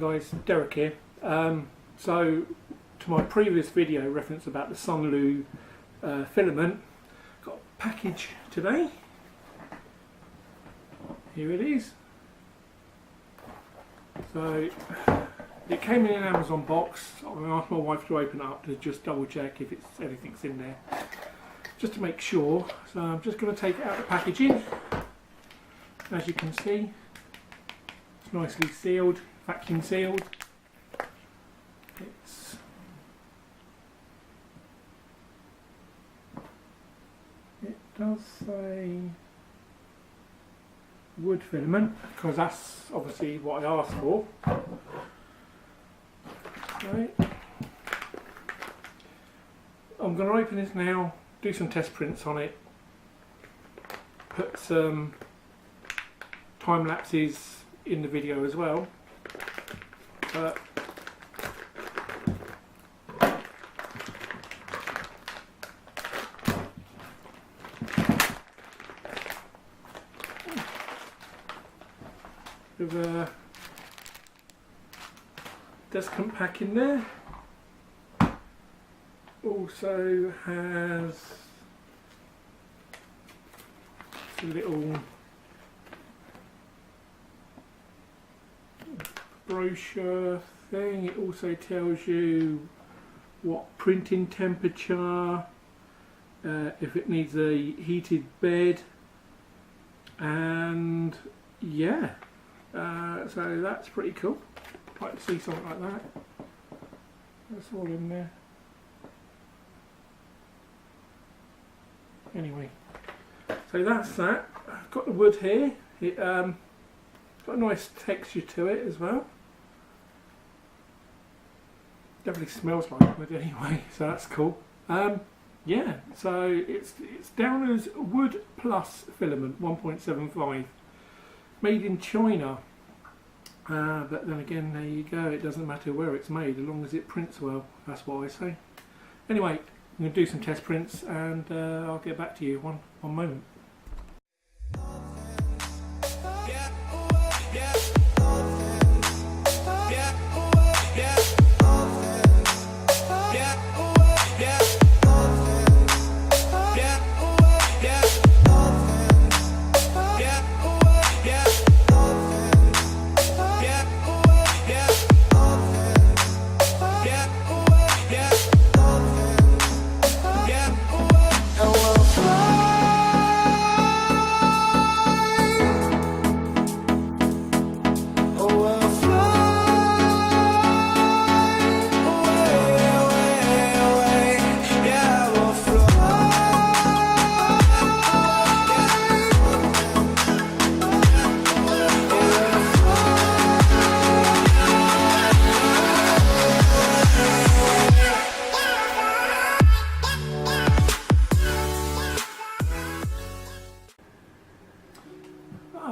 guys, Derek here. So to my previous video reference about the SunLu filament, got a package today. Here it is. So it came in an Amazon box. I'm going to ask my wife to open it up to just double check if anything's in there, just to make sure. So I'm just going to take it out of the packaging. As you can see, it's nicely sealed, vacuum sealed. It does say wood filament, because that's obviously what I asked for. Right. I'm going to open this now, do some test prints on it, put some time lapses in the video as well. But with a descant pack in there. Also has a little brochure thing. It also tells you what printing temperature, if it needs a heated bed, and yeah, so that's pretty cool. I'd like to see something like that. That's all in there. Anyway, so that's that. I've got the wood here. It got a nice texture to it as well. Definitely smells like wood anyway, so that's cool. Yeah, so it's down as wood plus filament 1.75, made in China. But then again, there you go, it doesn't matter where it's made as long as it prints well. That's what I say. Anyway, I'm going to do some test prints and I'll get back to you one moment.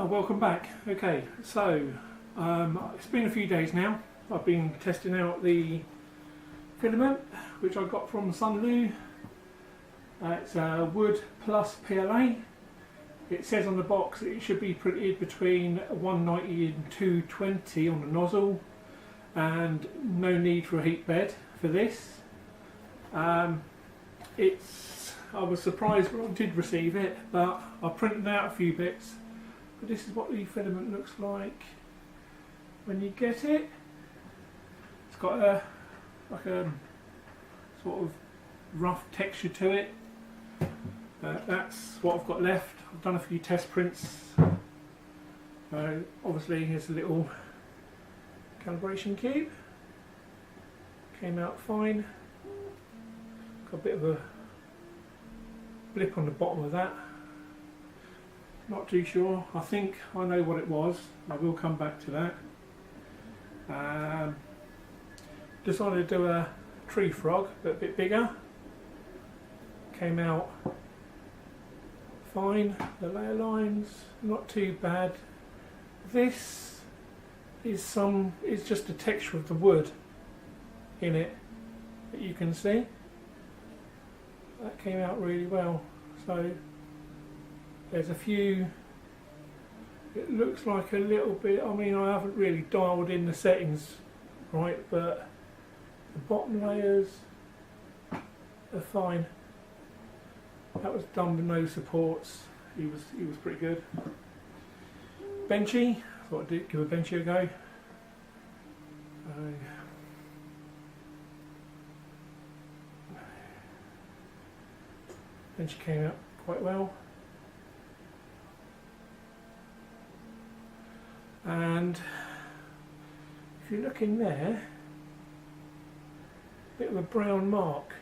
Welcome back. Okay, so it's been a few days now. I've been testing out the filament which I got from SunLu. It's wood plus PLA. It says on the box that it should be printed between 190 and 220 on the nozzle, and no need for a heat bed for this. I was surprised when I did receive it, but I printed out a few bits. But this is what the filament looks like when you get it. It's got a sort of rough texture to it. That's what I've got left. I've done a few test prints. Obviously here's a little calibration cube. Came out fine. Got a bit of a blip on the bottom of that. Not too sure. I think I know what it was. I will come back to that. Decided to do a tree frog, but a bit bigger. Came out fine. The layer lines not too bad. This is just the texture of the wood in it that you can see. That came out really well. So there's a few, it looks like a little bit, I mean I haven't really dialed in the settings right, but the bottom layers are fine. That was done with no supports. He was pretty good. Benchy, thought I'd give a benchy a go. Benchy came out quite well. And if you look in there, a bit of a brown mark.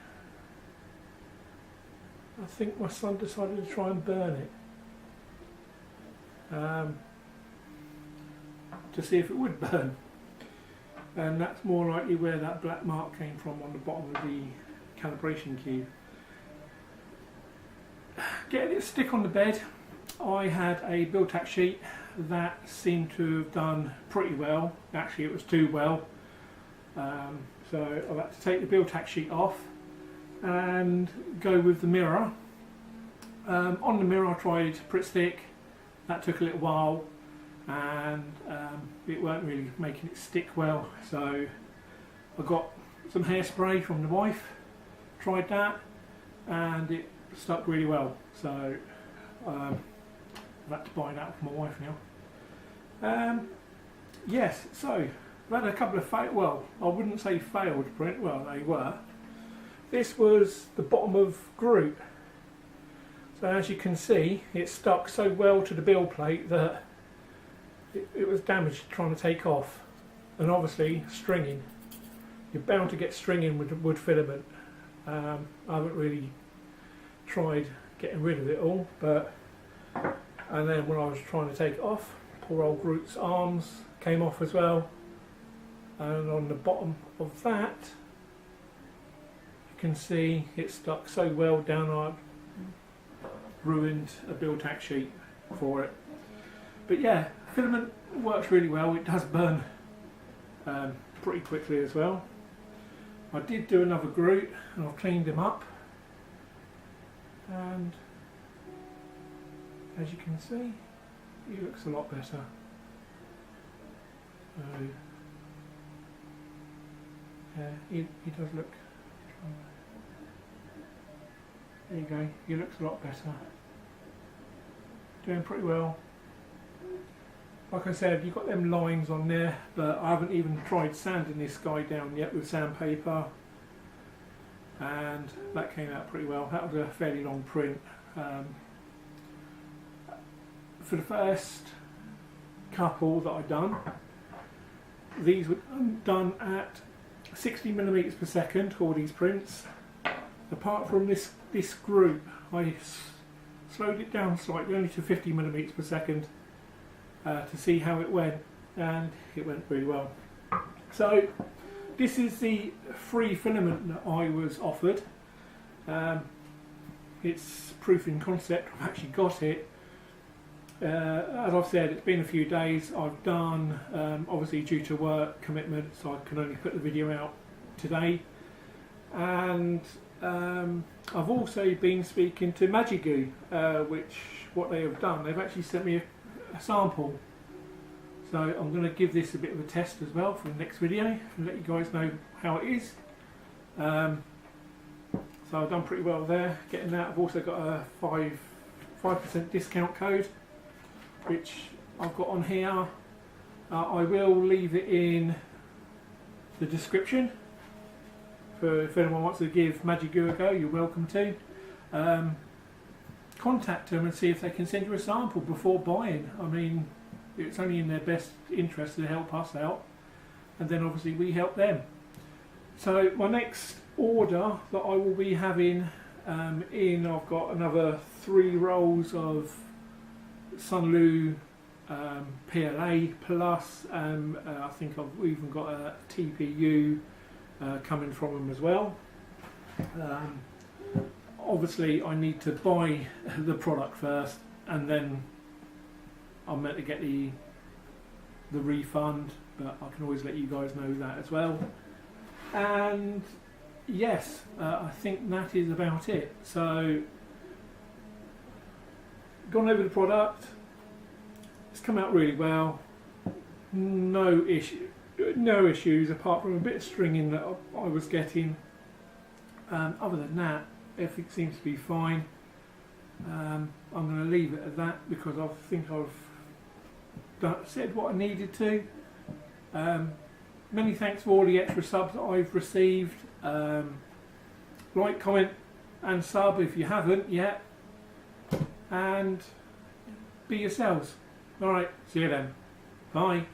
I think my son decided to try and burn it to see if it would burn, and that's more likely where that black mark came from on the bottom of the calibration cube. Getting it to stick on the bed, I had a build tack sheet that seemed to have done pretty well. Actually, it was too well, so I've had to take the build tack sheet off and go with the mirror. On the mirror I tried Pritt Stick. That took a little while, and it weren't really making it stick well, so I got some hairspray from the wife, tried that, and it stuck really well, so I've had to buy that for my wife now. Yes, so I've had a couple of well, I wouldn't say failed print, well they were. This was the bottom of group. So as you can see, it stuck so well to the build plate that it was damaged trying to take off. And obviously stringing. You're bound to get stringing with the wood filament. I haven't really tried getting rid of it all, but and then when I was trying to take it off, poor old Groot's arms came off as well. And on the bottom of that, you can see it stuck so well down. I ruined a build tack sheet for it. But yeah, filament works really well. It does burn pretty quickly as well. I did do another Groot and I've cleaned him up, and as you can see, he looks a lot better. Yeah, he does look. There you go, he looks a lot better. Doing pretty well. Like I said, you've got them lines on there, but I haven't even tried sanding this guy down yet with sandpaper, and that came out pretty well. That was a fairly long print. For the first couple that I've done, these were done at 60mm per second, all these prints. Apart from this group, I slowed it down slightly, only to 50mm per second, to see how it went, and it went really well. So this is the free filament that I was offered. It's proof in concept. I've actually got it. As I've said, it's been a few days. I've done, obviously due to work commitments, I can only put the video out today, and I've also been speaking to Magigoo, which what they have done, they've actually sent me a sample. So I'm going to give this a bit of a test as well for the next video and let you guys know how it is. So I've done pretty well there getting that. I've also got a 5% discount code, which I've got on here. I will leave it in the description. If anyone wants to give Magigoo a go, you're welcome to. Contact them and see if they can send you a sample before buying. I mean, it's only in their best interest to help us out, and then obviously we help them. So my next order that I will be having I've got another 3 rolls of SunLu PLA plus, I think I've even got a TPU coming from them as well. Obviously I need to buy the product first, and then I'm meant to get the refund, but I can always let you guys know that as well. And yes, I think that is about it. So gone over the product, it's come out really well, no issue. no issues apart from a bit of stringing that I was getting. Other than that, everything seems to be fine. I'm going to leave it at that because I think I've said what I needed to. Many thanks for all the extra subs that I've received. Like, comment and sub if you haven't yet, and be yourselves. Alright, see you then. Bye.